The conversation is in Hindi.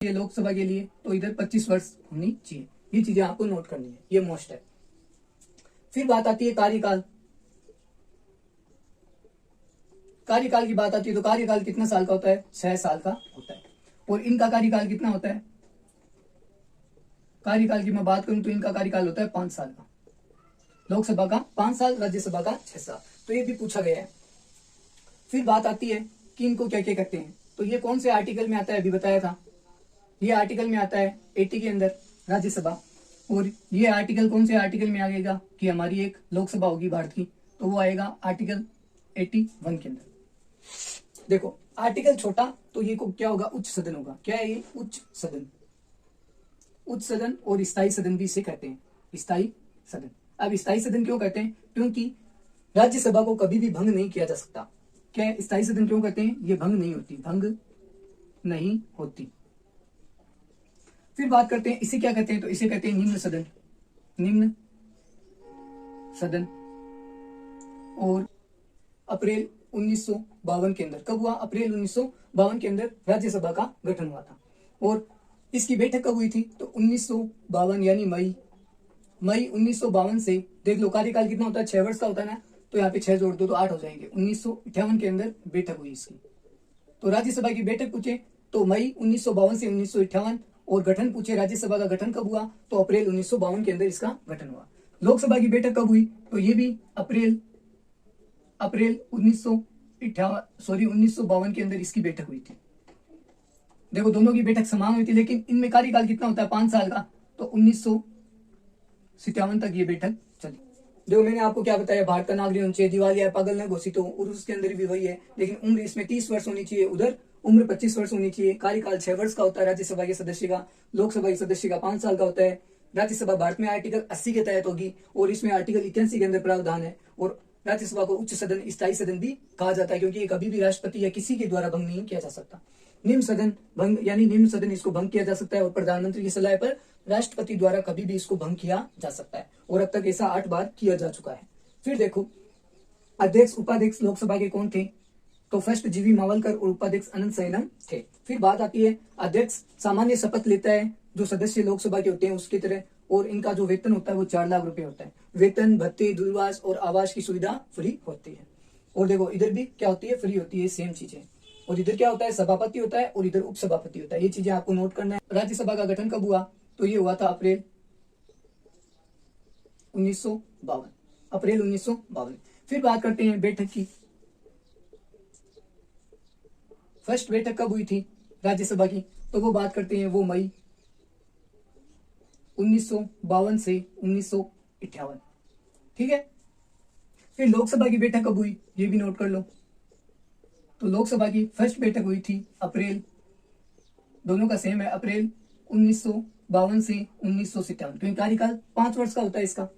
ये लोकसभा के लिए, तो इधर 25 वर्ष होनी चाहिए। ये चीजें आपको नोट करनी है, ये मोस्ट है। फिर बात आती है कार्यकाल। कार्यकाल की बात आती है तो कार्यकाल कितना साल का होता है? 6 साल का होता है। और इनका कार्यकाल कितना होता है? कार्यकाल की मैं बात करूं तो इनका कार्यकाल होता है 5 साल का। लोकसभा का 5 साल, राज्यसभा का 6 साल। तो ये भी पूछा गया है। फिर बात आती है कि इनको क्या क्या करते हैं। तो ये कौन से आर्टिकल में आता है, अभी बताया था। ये आर्टिकल में आता है 80 के अंदर राज्यसभा। और ये आर्टिकल कौन से आर्टिकल में आएगा कि हमारी एक लोकसभा होगी भारत की, तो वो आएगा आर्टिकल 81 के अंदर। देखो आर्टिकल छोटा तो ये को क्या होगा? उच्च सदन होगा। क्या है ये? उच्च सदन। उच्च सदन और स्थायी सदन भी इसे कहते हैं, स्थायी सदन। अब स्थायी सदन क्यों कहते हैं? क्योंकि राज्यसभा को कभी भी भंग नहीं किया जा सकता। क्या है? स्थायी सदन क्यों कहते हैं? ये भंग नहीं होती, भंग नहीं होती। फिर बात करते हैं इसे क्या कहते हैं, तो इसे कहते हैं निम्न सदन। निम्न सदन। और अप्रैल 1952 के अंदर, कब हुआ? अप्रैल 1952 के अंदर राज्यसभा का गठन हुआ था। और इसकी बैठक कब हुई थी? तो 1952 यानी मई 1952 से। देख लो कार्यकाल कितना होता है? 6 वर्ष का होता है ना, तो यहाँ पे 6 जोड़ दो तो 8 हो जाएंगे। 1958 के अंदर बैठक हुई इसकी। तो राज्यसभा की बैठक पूछे तो मई 1952 से 1958, और गठन पूछे राज्यसभा का गठन कब हुआ, तो अप्रैल 1952 के अंदर इसका गठन हुआ। लोकसभा की बैठक कब हुई, तो ये भी अप्रैल 1952 के अंदर इसकी बैठक हुई थी। देखो दोनों की बैठक समान हुई थी, लेकिन इनमें कार्यकाल कितना होता है? 5 साल का। तो 1957 तक ये बैठक चली। देखो मैंने आपको क्या बताया, भारत का नागरिक होना चाहिए, दिवालिया पागल न घोषित हो, और उसके अंदर भी वही है। लेकिन उम्र इसमें 30 वर्ष होनी चाहिए, उधर उम्र 25 वर्ष होनी चाहिए। कार्यकाल 6 वर्ष का होता है राज्यसभा के सदस्य का, लोकसभा के सदस्य का 5 साल का होता है। राज्यसभा भारत में आर्टिकल 80 के तहत होगी, और इसमें आर्टिकल 81 के अंदर प्रावधान है। और राज्यसभा को उच्च सदन, स्थायी सदन भी कहा जाता है, क्योंकि ये कभी भी राष्ट्रपति या किसी के द्वारा भंग नहीं किया जा सकता। निम्न सदन भंग, यानी निम्न सदन इसको भंग किया जा सकता है, और प्रधानमंत्री की सलाह पर राष्ट्रपति द्वारा कभी भी इसको भंग किया जा सकता है। और अब तक ऐसा 8 बार किया जा चुका है। फिर देखो अध्यक्ष उपाध्यक्ष लोकसभा के कौन थे, तो फर्स्ट जीवी मावलकर और उपाध्यक्ष अनंत शयनम थे। फिर बात आती है अध्यक्ष सामान्य शपथ लेता है, जो सदस्य लोकसभा के होते हैं उसकी तरह, और इनका जो वेतन होता है वो 4 लाख रुपए होता है। वेतन, भत्ते, दूरभाष और आवास की सुविधा फ्री होती है। और देखो इधर भी क्या होती है? फ्री होती है, सेम चीजें। और इधर क्या होता है? सभापति होता है, और इधर उपसभापति होता है। ये चीजें आपको नोट करना है। राज्यसभा का गठन कब हुआ, तो ये हुआ था अप्रैल 1952। अप्रैल 1952। फिर बात करते हैं बैठक की। फर्स्ट बैठक कब हुई थी राज्यसभा की, तो वो बात करते हैं वो मई 1952 से 1958। ठीक है। फिर लोकसभा की बैठक कब हुई, ये भी नोट कर लो। तो लोकसभा की फर्स्ट बैठक हुई थी अप्रैल, दोनों का सेम है, अप्रैल 1952 से 1957, क्योंकि कार्यकाल 5 वर्ष का होता है इसका।